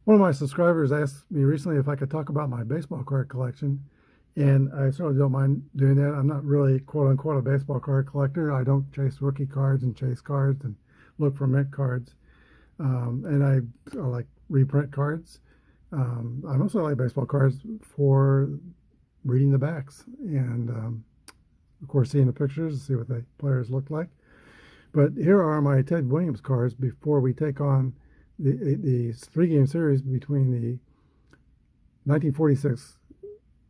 One of my subscribers asked me recently if I could talk about my baseball card collection, and I certainly don't mind doing that. I'm not really quote unquote a baseball card collector. I don't chase rookie cards and chase cards and look for mint cards. And I like reprint cards. I mostly like baseball cards for reading the backs and, of course, seeing the pictures to see what the players look like. But here are my Ted Williams cards before we take on the three-game series between the 1946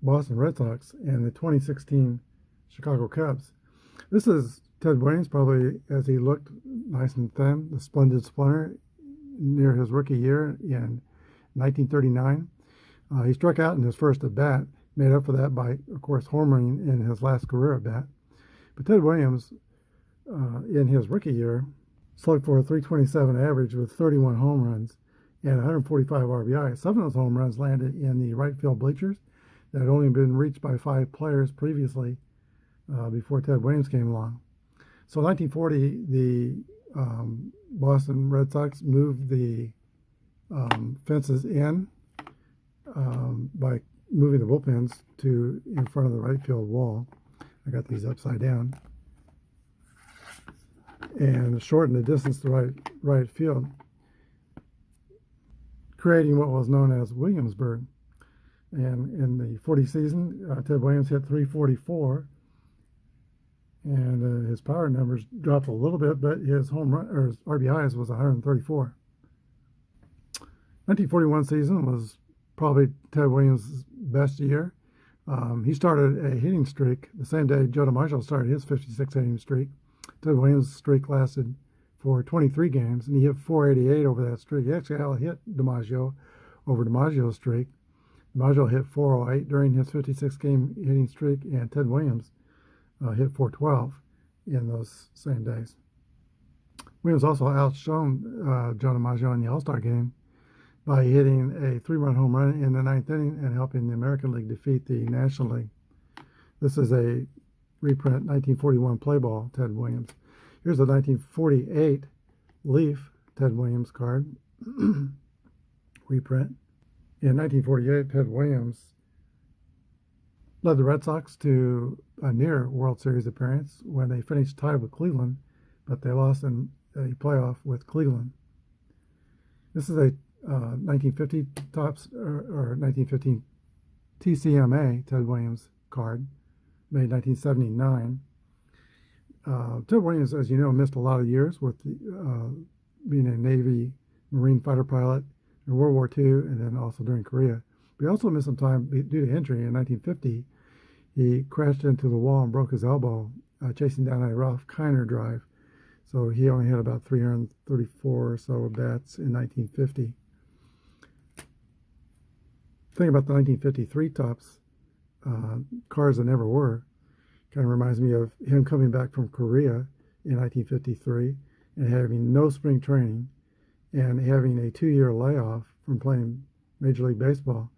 Boston Red Sox and the 2016 Chicago Cubs. This is Ted Williams, probably as he looked nice and thin, the splendid splinter near his rookie year in 1939. He struck out in his first at bat, made up for that by, of course, homering in his last career at bat. But Ted Williams, in his rookie year, slugged for a 327 average with 31 home runs and 145 RBI. 7 of those home runs landed in the right field bleachers that had only been reached by 5 players previously before Ted Williams came along. So in 1940, the Boston Red Sox moved the fences in by moving the bullpens to in front of the right field wall. I got these upside down. And shortened the distance to right field, creating what was known as Williamsburg. And in the 40 season, Ted Williams hit 344, and his power numbers dropped a little bit, but his home run or his RBIs was 134. 1941 season was probably Ted Williams' best year. He started a hitting streak the same day Joe DiMaggio started his 56 hitting streak. Ted Williams' streak lasted for 23 games, and he hit 488 over that streak. He actually hit DiMaggio over DiMaggio's streak. DiMaggio hit 408 during his 56-game hitting streak, and Ted Williams hit 412 in those same days. Williams also outshone Joe DiMaggio in the All-Star game by hitting a 3-run home run in the 9th inning and helping the American League defeat the National League. This is a reprint 1941 play ball Ted Williams. Here's a 1948 Leaf Ted Williams card reprint. In 1948, Ted Williams led the Red Sox to a near World Series appearance when they finished tied with Cleveland, but they lost in a playoff with Cleveland. This is a 1950 Topps or 1915 TCMA Ted Williams card, made 1979. Ted Williams, as you know, missed a lot of years with being a Navy Marine fighter pilot in World War II and then also during Korea. But he also missed some time due to injury. In 1950, he crashed into the wall and broke his elbow chasing down a Ralph Kiner drive. So he only had about 334 or so bats in 1950. The thing about the 1953 Topps cards that never were kind of reminds me of him coming back from Korea in 1953 and having no spring training and having a 2-year layoff from playing Major League Baseball.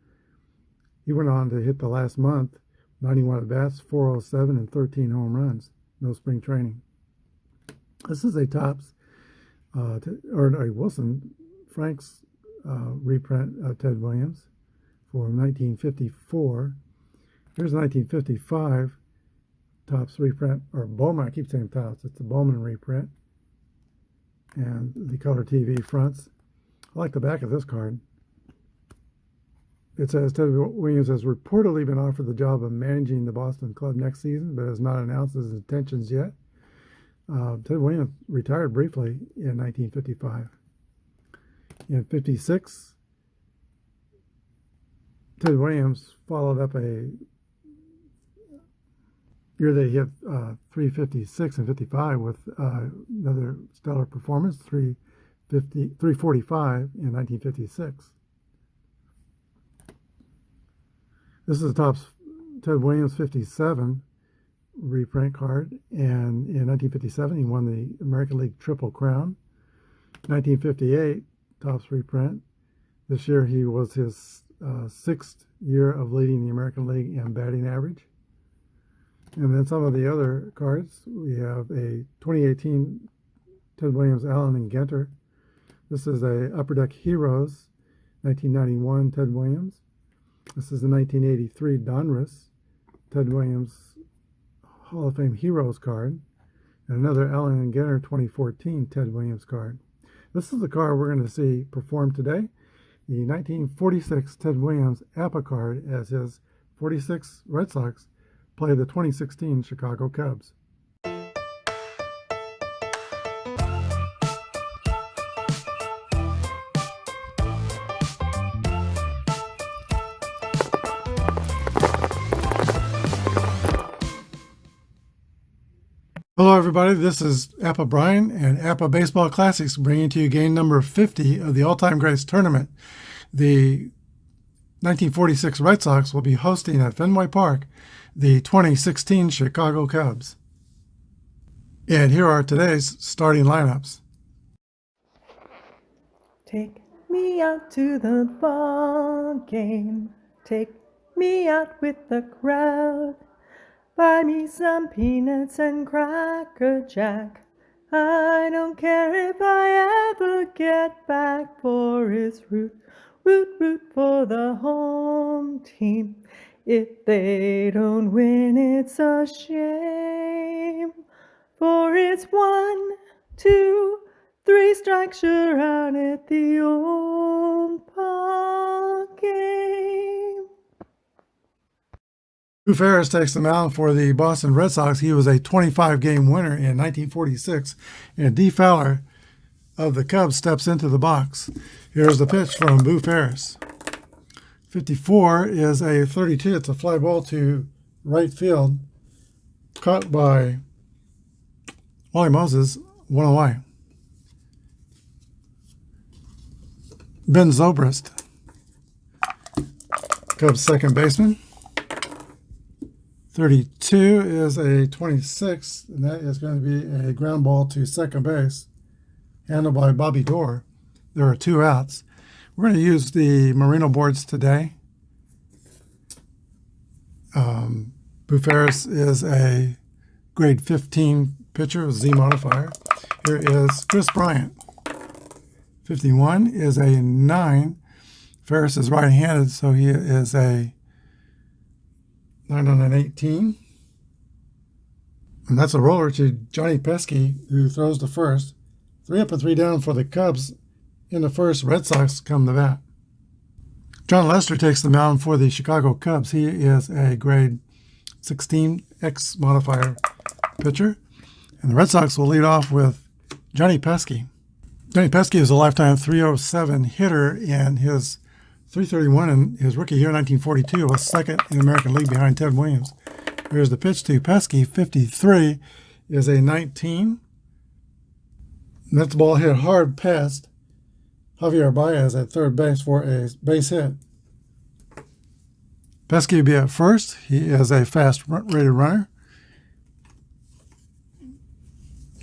He went on to hit the last month 91 at bats, 407 and 13 home runs. No spring training. This is a Topps or a Wilson Frank's reprint of Ted Williams for 1954. Here's a 1955 Topps reprint, or Bowman. I keep saying Topps. It's a Bowman reprint. And the color TV fronts. I like the back of this card. It says Ted Williams has reportedly been offered the job of managing the Boston club next season, but has not announced his intentions yet. Ted Williams retired briefly in 1955. In 56, Ted Williams followed up a year that he hit 356 and 55 with another stellar performance, 345 in 1956. This is a Topps Ted Williams 57 reprint card, and in 1957 he won the American League Triple Crown. 1958 Topps reprint. This year he was his 6th year of leading the American League in batting average. And then some of the other cards, we have a 2018 Ted Williams, Allen and Genter. This is a Upper Deck Heroes 1991 Ted Williams. This is the 1983 Donruss Ted Williams Hall of Fame Heroes card. And another Allen & Genner 2014 Ted Williams card. This is the card we're going to see perform today. The 1946 Ted Williams Apba card as his 46 Red Sox play the 2016 Chicago Cubs. Hello everybody, this is Apba Brian and Apba Baseball Classics bringing to you game number 50 of the All-Time Greats Tournament. The 1946 Red Sox will be hosting at Fenway Park the 2016 Chicago Cubs. And here are today's starting lineups. Take me out to the ball game, take me out with the crowd. Buy me some peanuts and Cracker Jack. I don't care if I ever get back, for it's root for the home team. If they don't win, it's a shame, for it's 1, 2, 3 strikes you're out at the old ball game. Lou Ferris takes the mound for the Boston Red Sox. He was a 25-game winner in 1946. And Dee Fowler of the Cubs steps into the box. Here's the pitch from Lou Ferris. 54 is a 32. It's a fly ball to right field. Caught by Wally Moses, one away. Ben Zobrist, Cubs second baseman. 32 is a 26, and that is going to be a ground ball to second base, handled by Bobby Doerr. There are 2 outs. We're going to use the Merino boards today. Lou Ferris is a grade 15 pitcher, Z modifier. Here is Chris Bryant. 51 is a 9. Ferris is right-handed, so he is a 9 on an 18. And that's a roller to Johnny Pesky, who throws the first. 3 up and 3 down for the Cubs in the first. Red Sox come to bat. John Lester takes the mound for the Chicago Cubs. He is a grade 16 X modifier pitcher. And the Red Sox will lead off with Johnny Pesky. Johnny Pesky is a lifetime 307 hitter, and his 331 in his rookie year, 1942, was second in the American League behind Ted Williams. Here's the pitch to Pesky. 53 is a 19. And that's the ball hit hard past Javier Baez at third base for a base hit. Pesky will be at first. He is a fast-rated runner.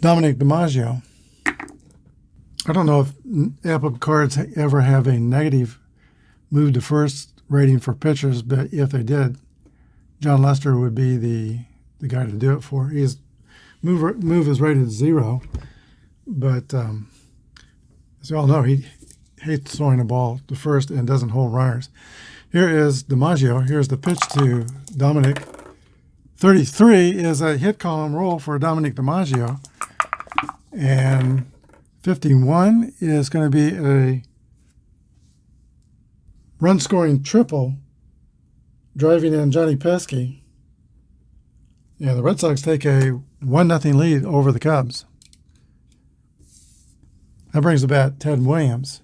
Dominic DiMaggio. I don't know if Apba cards ever have a negative move to first rating for pitchers, but if they did, John Lester would be the guy to do it for. His move is rated 0, but as you all know, he hates throwing the ball to first and doesn't hold runners. Here is DiMaggio. Here's the pitch to Dominic. 33 is a hit column roll for Dominic DiMaggio, and 51 is going to be a run-scoring triple, driving in Johnny Pesky. And the Red Sox take a 1-0 lead over the Cubs. That brings the bat Ted Williams.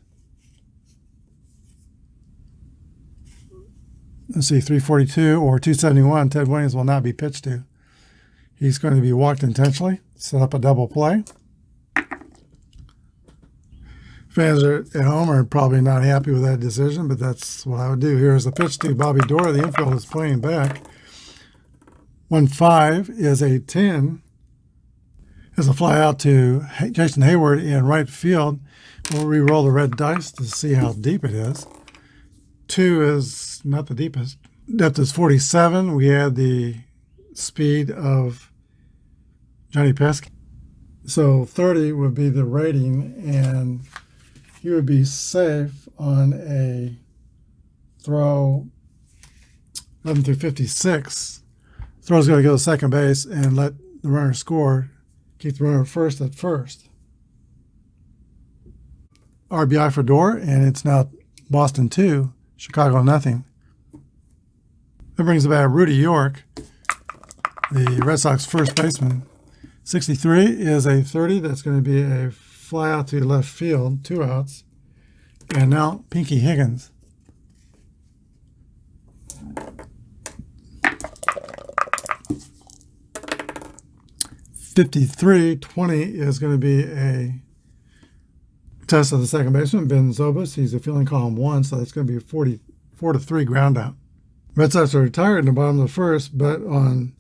Let's see, 342 or 271, Ted Williams will not be pitched to. He's going to be walked intentionally, set up a double play. Fans at home are probably not happy with that decision, but that's what I would do. Here's the pitch to Bobby Doerr. The infield is playing back. 1-5 is a 10. There's a fly out to Jason Hayward in right field. We'll re-roll the red dice to see how deep it is. 2 is not the deepest. Depth is 47. We add the speed of Johnny Pesky. So 30 would be the rating, and he would be safe on a throw 11 through 56. Throw's going to go to second base and let the runner score. Keep the runner first at first. RBI for Door, and it's now Boston 2, Chicago nothing. That brings about Rudy York, the Red Sox first baseman. 63 is a 30. That's going to be a fly out to left field, 2 outs. And now Pinky Higgins. $53.20 is going to be a test of the second baseman, Ben Zobus. He's a fielding column 1, so that's going to be a 44-3 ground out. Red Sox are retired in the bottom of the first, but on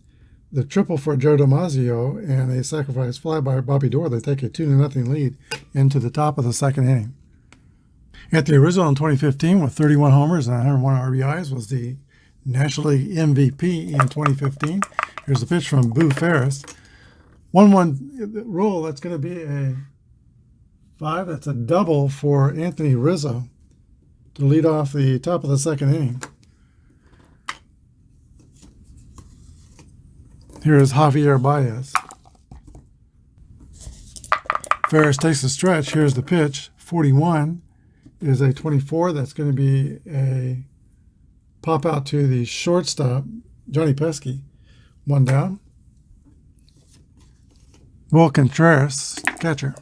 the triple for Joe Damasio and a sacrifice fly by Bobby Doerr, they take a 2-0 lead into the top of the second inning. Anthony Rizzo in 2015 with 31 homers and 101 RBIs was the National League MVP in 2015. Here's a pitch from Boo Ferris. 1-1 roll, that's going to be a 5. That's a double for Anthony Rizzo to lead off the top of the second inning. Here is Javier Baez. Ferris takes the stretch. Here's the pitch. 41 is a 24. That's going to be a pop out to the shortstop, Johnny Pesky. 1 down. Will Contreras, catcher.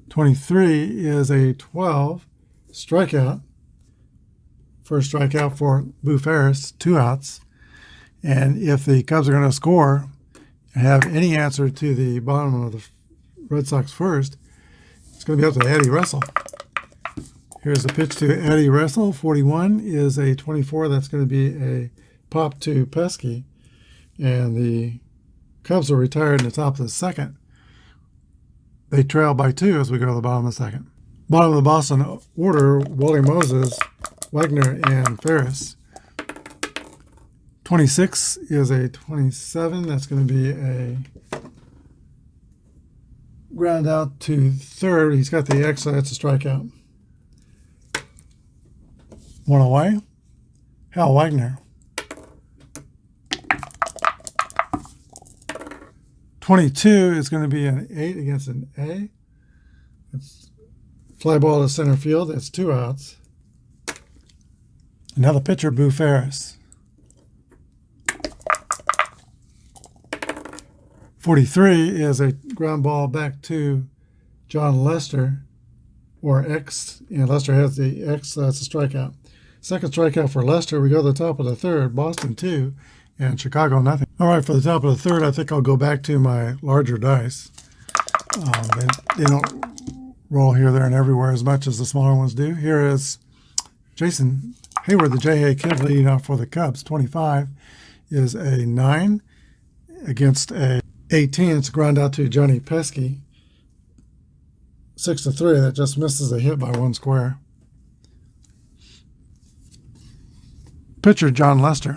23 is a 12. Strikeout. First strikeout for Boo Ferris. 2 outs. And if the Cubs are going to score and have any answer to the bottom of the Red Sox first, it's going to be up to Eddie Russell. Here's a pitch to Eddie Russell. 41 is a 24. That's going to be a pop to Pesky. And the Cubs are retired in the top of the second. They trail by 2 as we go to the bottom of the second. Bottom of the Boston order, Wally Moses, Wagner, and Ferris. 26 is a 27. That's going to be a ground out to third. He's got the X, so that's a strikeout. 1 away. Hal Wagner. 22 is going to be an 8 against an A. It's fly ball to center field. That's 2 outs. Another pitcher, Boo Ferris. 43 is a ground ball back to John Lester, or X, and Lester has the X, so that's a strikeout. Second strikeout for Lester. We go to the top of the third, Boston 2, and Chicago nothing. All right, for the top of the third, I think I'll go back to my larger dice. They don't roll here, there, and everywhere as much as the smaller ones do. Here is Jason Hayward, the J.A. Kid, leading off for the Cubs. 25 is a 9 against a 18. It's a ground out to Johnny Pesky. 6-3. That just misses a hit by 1 square. Pitcher John Lester.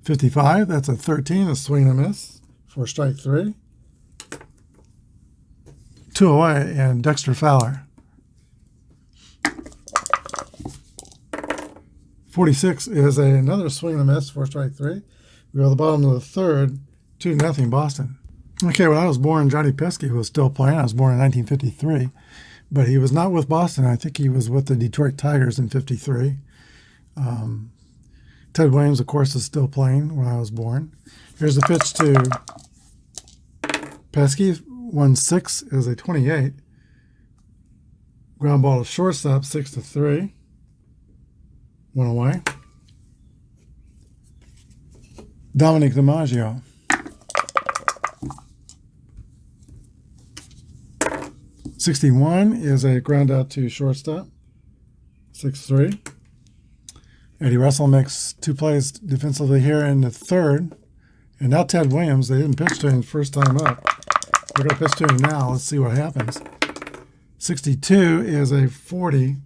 55. That's a 13. A swing and a miss for strike 3. 2 away, and Dexter Fowler. 46 is another swing and a miss for strike 3. We go to the bottom of the third, 2-0 Boston. Okay, when I was born, Johnny Pesky was still playing. I was born in 1953, but he was not with Boston. I think he was with the Detroit Tigers in 53. Ted Williams, of course, is still playing when I was born. Here's the pitch to Pesky. 1-6 is a 28. Ground ball to shortstop, 6-3. 1 away. Dominic DiMaggio. 61 is a ground out to shortstop. 6-3. Eddie Russell makes 2 plays defensively here in the third. And now Ted Williams, they didn't pitch to him first time up. We're going to pitch to him now. Let's see what happens. 62 is a 40.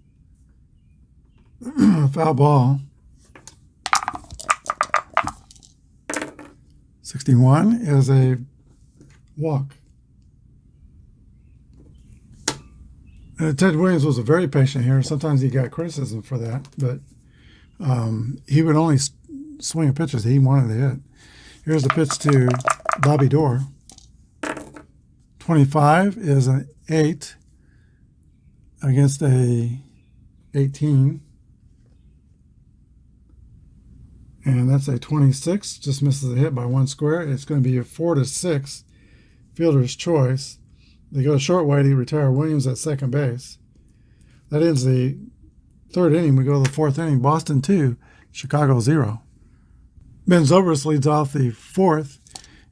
Foul ball. 61 is a walk. Ted Williams was a very patient hitter. Sometimes he got criticism for that, but he would only swing at pitches he wanted to hit. Here's the pitch to Bobby Dorr. 25 is an 8 against a 18. And that's a 26. Just misses a hit by 1 square. It's going to be a 4-6 fielder's choice. They go short way to retire Williams at second base. That ends the 3rd inning. We go to the 4th inning. Boston 2, Chicago 0. Ben Zobrist leads off the 4th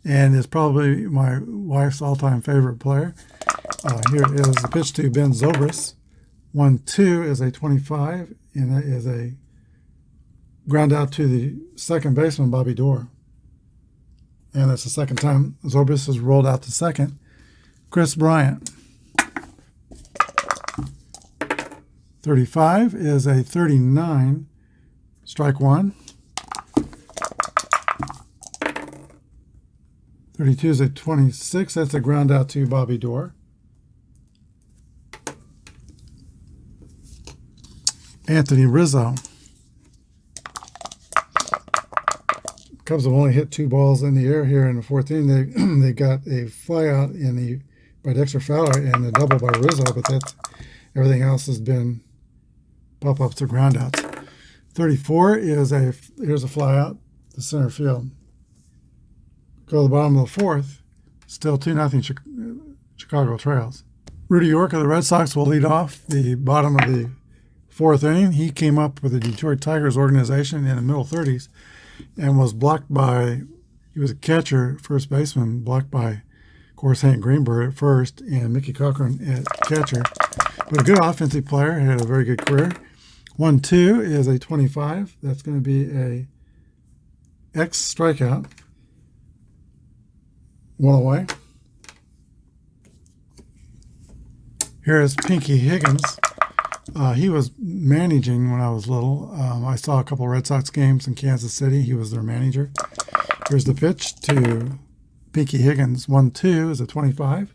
and is probably my wife's all-time favorite player. Here is the pitch to Ben Zobrist. 1-2 is a 25, and that is a ground out to the second baseman, Bobby Dorr. And that's the second time Zobrist has rolled out to second. Chris Bryant. 35 is a 39, strike 1. 32 is a 26, that's a ground out to Bobby Dorr. Anthony Rizzo. Cubs have only hit 2 balls in the air here in the 4th inning. They got a fly out by Dexter Fowler and a double by Rizzo, but everything else has been pop-ups or groundouts. 34 is here's a fly out to center field. Go to the bottom of the 4th, still 2-0 Chicago Trails. Rudy York of the Red Sox will lead off the bottom of the 4th inning. He came up with the Detroit Tigers organization in the middle 30s and was blocked by, he was a catcher, first baseman, blocked by, of course, Hank Greenberg at first and Mickey Cochran at catcher. But a good offensive player, had a very good career. 1-2 is a 25. That's going to be a X strikeout. 1 away. Here is Pinky Higgins. He was managing when I was little. I saw a couple Red Sox games in Kansas City. He was their manager. Here's the pitch to Pinky Higgins. 1-2 is a 25.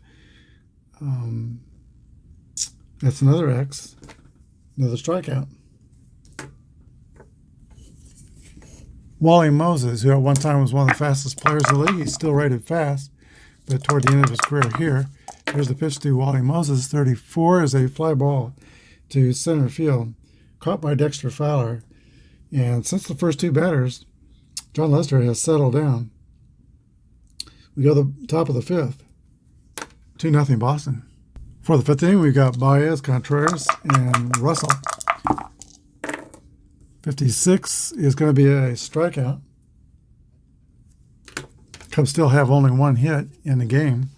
That's another X. Another strikeout. Wally Moses, who at one time was one of the fastest players in the league. He's still rated fast, but toward the end of his career here. Here's the pitch to Wally Moses. 34 is a fly ball to center field, caught by Dexter Fowler. And since the first 2 batters, John Lester has settled down. We go to the top of the 5th. 2-0 Boston. For the 5th inning, we've got Baez, Contreras, and Russell. 56 is going to be a strikeout. Cubs still have only 1 hit in the game.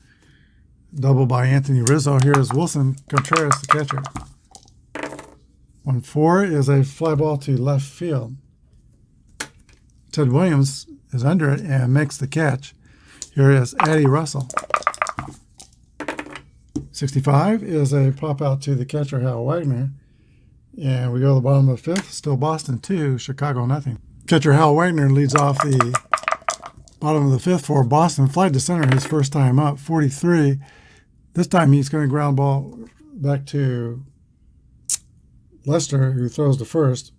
Double by Anthony Rizzo. Here is Wilson Contreras, the catcher. 1-4 is a fly ball to left field. Ted Williams is under it and makes the catch. Here is Addie Russell. 65 is a pop out to the catcher, Hal Wagner. And we go to the bottom of the 5th. Still Boston 2, Chicago nothing. Catcher Hal Wagner leads off the bottom of the 5th for Boston. Flied to center his first time up. 43. This time he's going to ground ball back to Lester, who throws to first.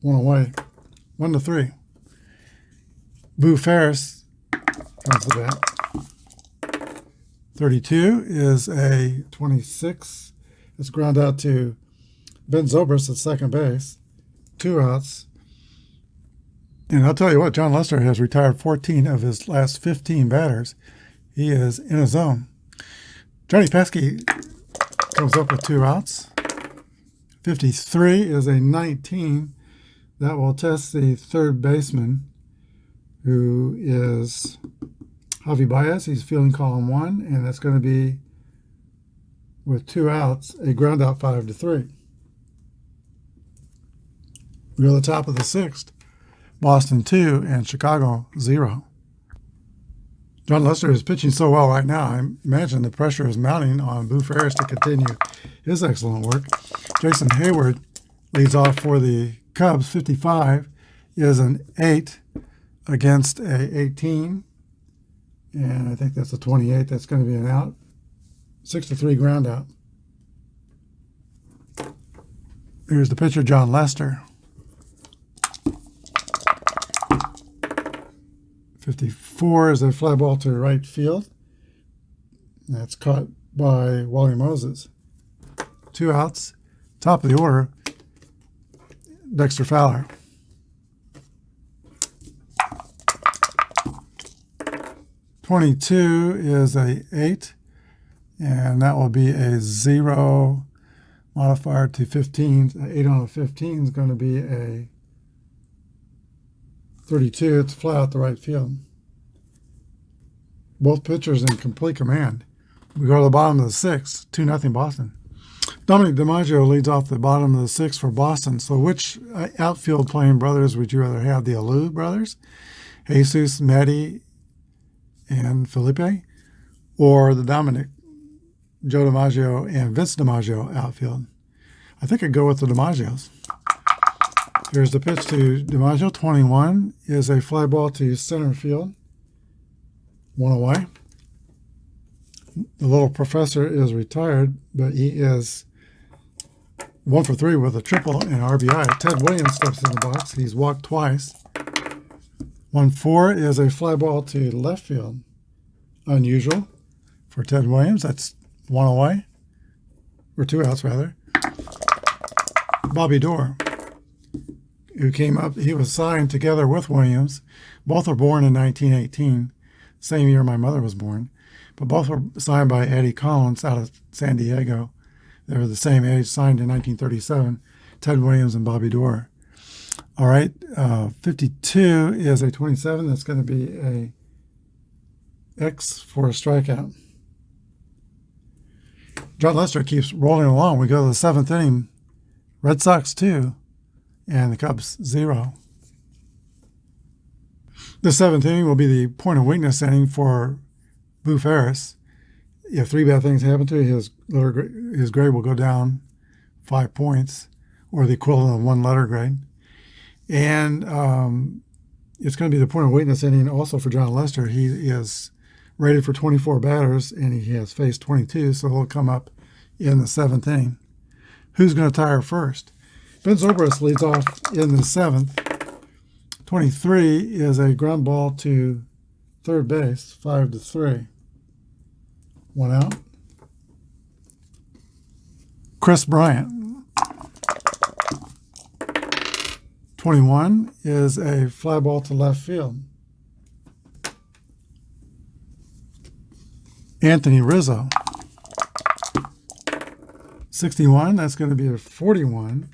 1 away. 1-3. Boo Ferris comes to bat. 32 is a 26. It's ground out to Ben Zobrist at second base. 2 outs. And I'll tell you what, John Lester has retired 14 of his last 15 batters. He is in his zone. Johnny Pesky comes up with 2 outs. 53 is a 19. That will test the third baseman, who is Javi Baez. He's fielding column 1, and that's going to be, with 2 outs, a ground out 5-3. We go to the top of the 6th. Boston 2 and Chicago 0. John Lester is pitching so well right now. I imagine the pressure is mounting on Boo Ferris to continue his excellent work. Jason Hayward leads off for the Cubs. 55 is an 8 against a 18. And I think that's a 28. That's going to be an out. 6-3 ground out. Here's the pitcher, John Lester. 54 is a fly ball to right field. That's caught by Wally Moses. 2 outs. Top of the order, Dexter Fowler. .22 is a 8, and that will be a 0 modifier to 15. 8 on a 15 is going to be a 32. It's fly out the right field. Both pitchers in complete command. We go to the bottom of the 6th, 2-0 Boston. Dominic DiMaggio leads off the bottom of the 6th for Boston. So which outfield playing brothers would you rather have? The Alou brothers, Jesus, Matty, and Felipe, or the Dominic, Joe DiMaggio, and Vince DiMaggio outfield? I think I'd go with the DiMaggios. Here's the pitch to DiMaggio. 21 is a fly ball to center field. 1 away. The little professor is retired, but he is 1 for 3 with a triple and RBI. Ted Williams steps in the box. He's walked twice. 1-4 is a fly ball to left field. Unusual for Ted Williams. That's 1 away, or 2 outs rather. Bobby Doerr, who came up, he was signed together with Williams. Both were born in 1918, same year my mother was born. But both were signed by Eddie Collins out of San Diego. They were the same age, signed in 1937, Ted Williams and Bobby Doerr. All right, 52 is a 27. That's going to be a X for a strikeout. John Lester keeps rolling along. We go to the 7th inning. Red Sox 2 and the Cubs 0. The 7th inning will be the point of weakness inning for Boo Ferris. If 3 bad things happen to his grade will go down 5 points, or the equivalent of 1 letter grade. And it's going to be the point of weakness inning also for John Lester. He is rated for 24 batters, and he has faced 22, so he'll come up in the 7th inning. Who's going to tire first? Ben Zobrist leads off in the 7th. 23 is a ground ball to third base, 5-3. 1 out. Chris Bryant. 21 is a fly ball to left field. Anthony Rizzo. 61, that's going to be a 41.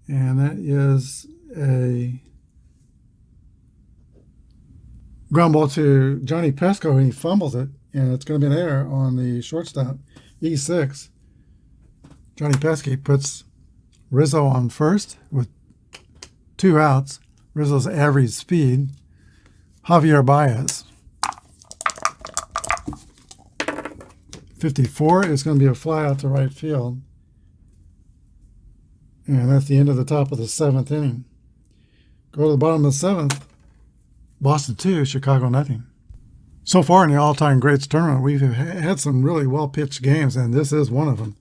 And that is a ground ball to Johnny Pesco, and he fumbles it, and it's going to be an error on the shortstop, E6. Johnny Pesky puts Rizzo on first with 2 outs. Rizzo's average speed. Javier Baez. 54 is going to be a fly out to right field. And that's the end of the top of the 7th inning. Go to the bottom of the 7th. Boston 2, Chicago nothing. So far in the all-time greats tournament, we've had some really well-pitched games, and this is one of them.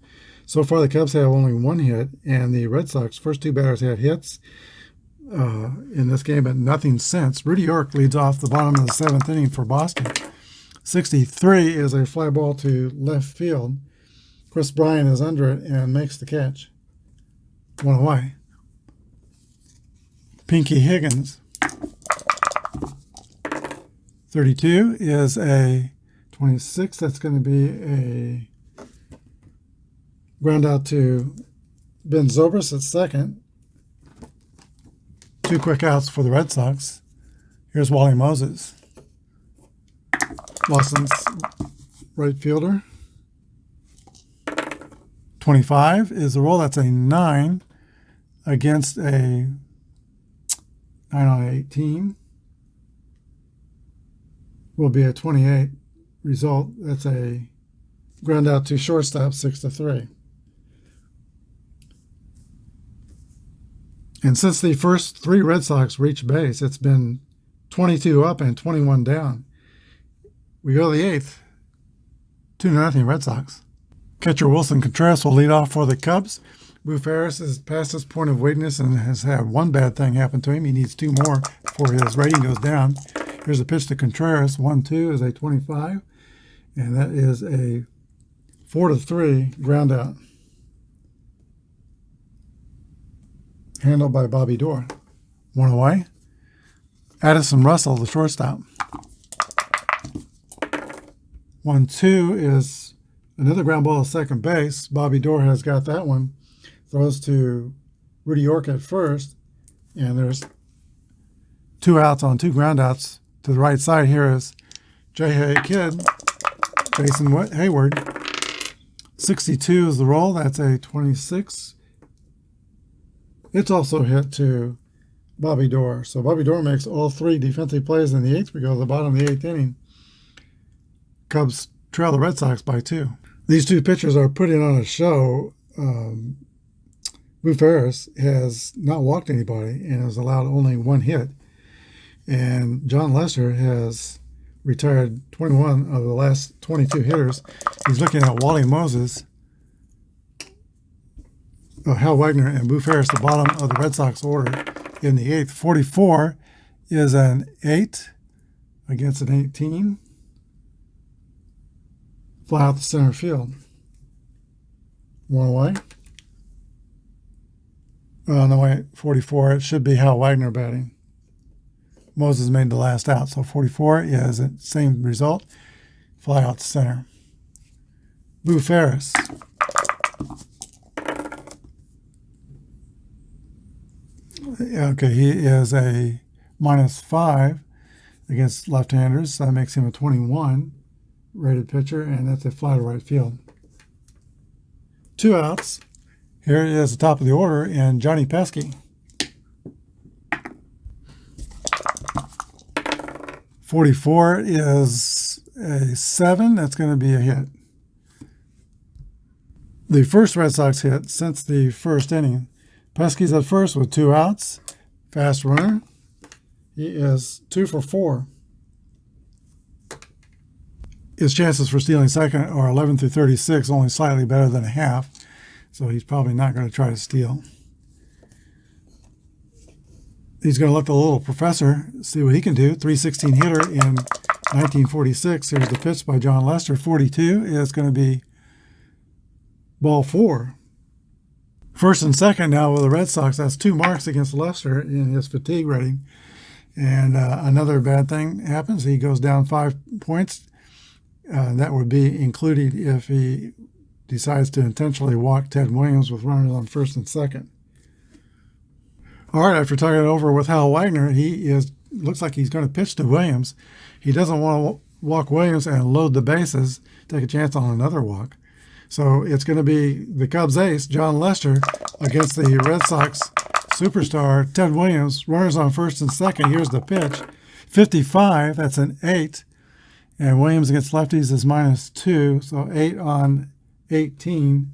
So far, the Cubs have only 1 hit, and the Red Sox, first 2 batters had hits in this game, but nothing since. Rudy York leads off the bottom of the 7th inning for Boston. 63 is a fly ball to left field. Chris Bryant is under it and makes the catch. 1 away. Pinky Higgins. 32 is a 26. That's going to be a ground out to Ben Zobrist at second. 2 quick outs for the Red Sox. Here's Wally Moses, Boston's right fielder. 25 is the roll. That's a 9 against a 9 on 18. Will be a 28 result. That's a ground out to shortstop, 6-3. And since the first 3 Red Sox reached base, it's been 22 up and 21 down. We go to the 8th, 2-0 Red Sox. Catcher Wilson Contreras will lead off for the Cubs. Boo Ferris is past his point of weakness and has had one bad thing happen to him. He needs 2 more before his rating goes down. Here's a pitch to Contreras. 1-2 is a 25, and that is a 4-3 ground out. Handled by Bobby Dorr. 1 away. Addison Russell, the shortstop. 1-2 is another ground ball at second base. Bobby Dorr has got that one. Throws to Rudy York at first, and there's 2 outs on 2 ground outs. To the right side here is J.Hay Kidd, Jason Hayward. 62 is the roll. That's a 26. It's also hit to Bobby Dorr. So Bobby Dorr makes all 3 defensive plays in the 8th. We go to the bottom of the 8th inning. Cubs trail the Red Sox by 2. These 2 pitchers are putting on a show. Boo Ferris has not walked anybody and has allowed only 1 hit. And John Lester has retired 21 of the last 22 hitters. He's looking at Wally Moses, Hal Wagner, and Boo Ferris, the bottom of the Red Sox order in the 8th. 44 is an 8 against an 18. Fly out the center field. 1 away. No, wait, 44. It should be Hal Wagner batting. Moses made the last out, so 44 is the same result. Fly out the center. Boo Ferris. Okay, he is a -5 against left-handers. So that makes him a 21 rated pitcher, and that's a fly to right field. 2 outs. Here is the top of the order, and Johnny Pesky. 44 is a 7. That's going to be a hit. The first Red Sox hit since the first inning. Pesky's at first with 2 outs. Fast runner. He is 2 for 4. His chances for stealing second are 11 through 36, only slightly better than a half. So he's probably not going to try to steal. He's going to look the little professor, see what he can do. 316 hitter in 1946. Here's the pitch by John Lester. 42 is going to be ball 4. First and second now with the Red Sox. That's 2 marks against Lester in his fatigue rating. And another bad thing happens. He goes down 5 points. That would be included if he decides to intentionally walk Ted Williams with runners on first and second. All right, after talking it over with Hal Wagner, looks like he's going to pitch to Williams. He doesn't want to walk Williams and load the bases, take a chance on another walk. So it's going to be the Cubs ace, John Lester, against the Red Sox superstar, Ted Williams. Runners on first and second. Here's the pitch. 55, that's an 8. And Williams against lefties is -2, so 8 on 18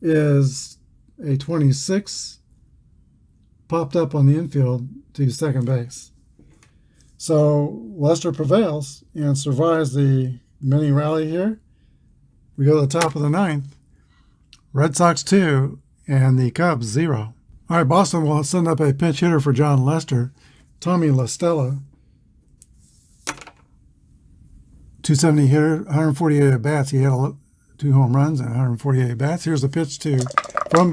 is a 26. Popped up on the infield to second base. So Lester prevails and survives the mini rally here. We go to the top of the 9th. Red Sox 2 and the Cubs 0. All right, Boston will send up a pinch hitter for John Lester, Tommy La Stella. 270 hitter, 148 at bats. He had 2 home runs and 148 at bats. Here's the pitch from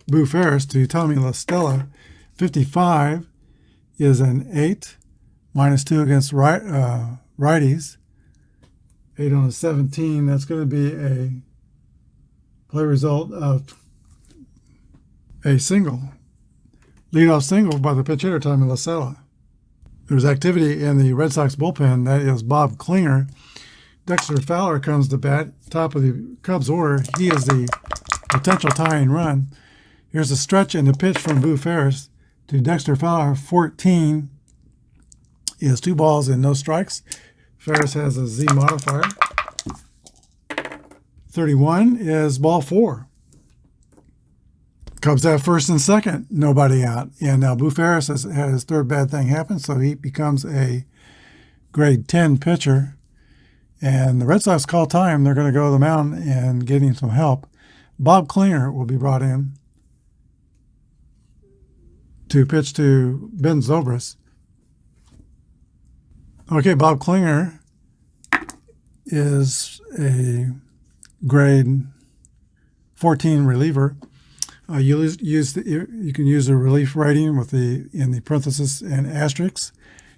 Boo Ferris to Tommy La Stella. 55 is an 8, -2 against righties. 8 on a 17. That's going to be a play result of a single. Leadoff single by the pitch hitter, Tommy La Stella. There's activity in the Red Sox bullpen. That is Bob Klinger. Dexter Fowler comes to bat, top of the Cubs order. He is the potential tying run. Here's a stretch and the pitch from Boo Ferris to Dexter Fowler. 14 is 2 balls and no strikes. Ferris has a Z modifier. 31 is ball 4. Cubs have first and second, nobody out. And now Boo Ferris has had his 3rd bad thing happen, so he becomes a grade 10 pitcher. And the Red Sox call time. They're going to go to the mound and get him some help. Bob Klinger will be brought in to pitch to Ben Zobrist. Okay, Bob Klinger is a grade 14 reliever. You can use a relief rating with in the parenthesis and asterisks.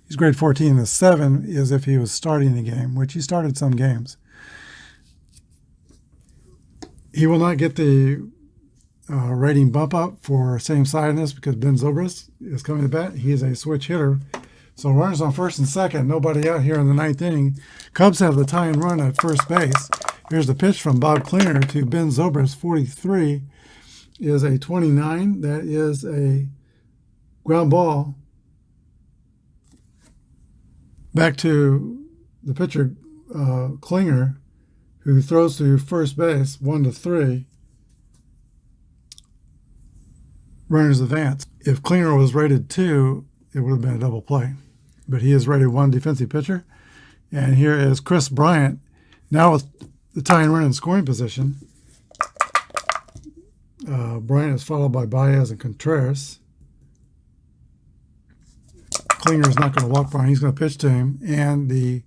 He's grade 14. The 7 is if he was starting the game, which he started some games. He will not get the rating bump up for same-sidedness because Ben Zobrist is coming to bat. He is a switch hitter. So runners on first and second, nobody out here in the ninth inning. Cubs have the tying run at first base. Here's the pitch from Bob Klinger to Ben Zobrist. 43 is a 29. That is a ground ball. Back to the pitcher, Klinger, who throws to first base, 1-3. Runners advance. If Klinger was rated 2, it would have been a double play. But he is rated 1 defensive pitcher. And here is Chris Bryant, now with the tying run in scoring position. Bryant is followed by Baez and Contreras. Klinger is not going to walk Bryant. He's going to pitch to him. And the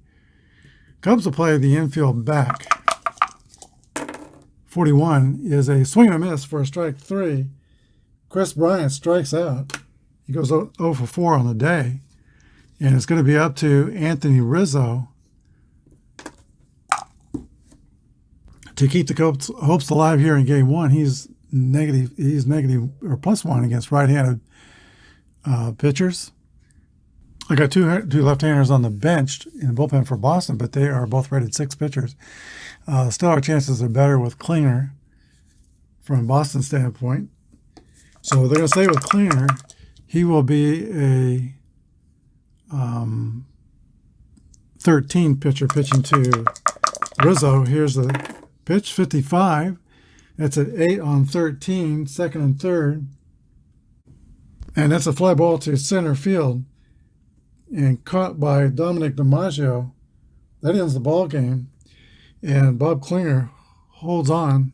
Cubs will play the infield back. 41 is a swing and a miss for a strike 3. Chris Bryant strikes out. He goes 0 for 4 on the day. And it's going to be up to Anthony Rizzo to keep the Cubs' hopes alive here in Game 1. He's negative or +1 against right-handed pitchers. I got two left-handers on the bench in the bullpen for Boston, but they are both rated 6 pitchers. Still, our chances are better with Klinger from Boston's standpoint. So they're going to stay with Klinger. He will be a 13 pitcher pitching to Rizzo. Here's the pitch, 55. That's at 8 on 13, second and third. And that's a fly ball to center field and caught by Dominic DiMaggio. That ends the ball game. And Bob Klinger holds on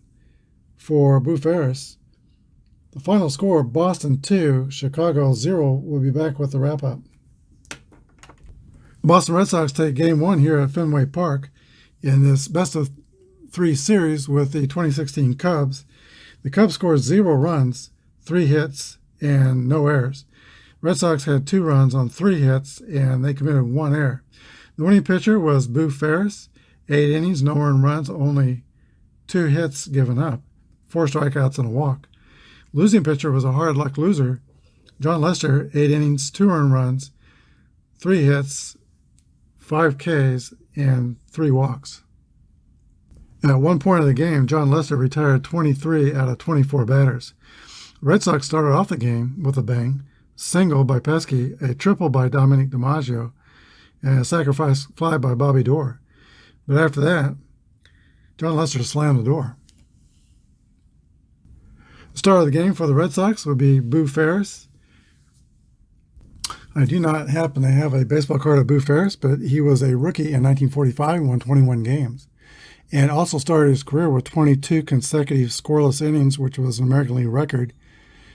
for Boo Ferris. The final score, Boston 2, Chicago 0. We'll be back with the wrap-up. The Boston Red Sox take Game 1 here at Fenway Park in this best-of-3 series with the 2016 Cubs. The Cubs scored 0 runs, 3 hits, and no errors. Red Sox had 2 runs on 3 hits, and they committed 1 error. The winning pitcher was Boo Ferris. 8 innings, no earned runs, only 2 hits given up, 4 strikeouts and a walk. Losing pitcher was a hard luck loser, John Lester. 8 innings, 2 earned runs, 3 hits, 5 Ks, and 3 walks. At one point of the game, John Lester retired 23 out of 24 batters. Red Sox started off the game with a bang, single by Pesky, a triple by Dominic DiMaggio, and a sacrifice fly by Bobby Doerr. But after that, John Lester slammed the door. The star of the game for the Red Sox would be Boo Ferris. I do not happen to have a baseball card of Boo Ferris, but he was a rookie in 1945 and won 21 games. And also started his career with 22 consecutive scoreless innings, which was an American League record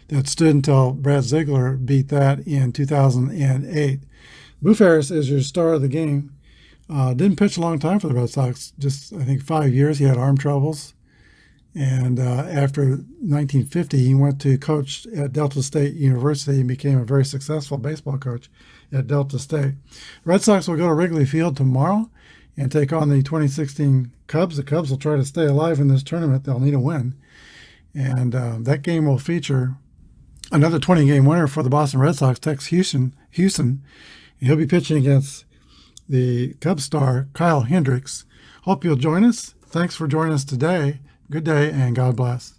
that stood until Brad Ziegler beat that in 2008. Boo Ferris is your star of the game. Didn't pitch a long time for the Red Sox, just I think 5 years. He had arm troubles. And after 1950, he went to coach at Delta State University and became a very successful baseball coach at Delta State. Red Sox will go to Wrigley Field tomorrow and take on the 2016 Cubs. The Cubs will try to stay alive in this tournament. They'll need a win. And that game will feature another 20-game winner for the Boston Red Sox, Tex Houston. He'll be pitching against the Cubs star, Kyle Hendricks. Hope you'll join us. Thanks for joining us today. Good day and God bless.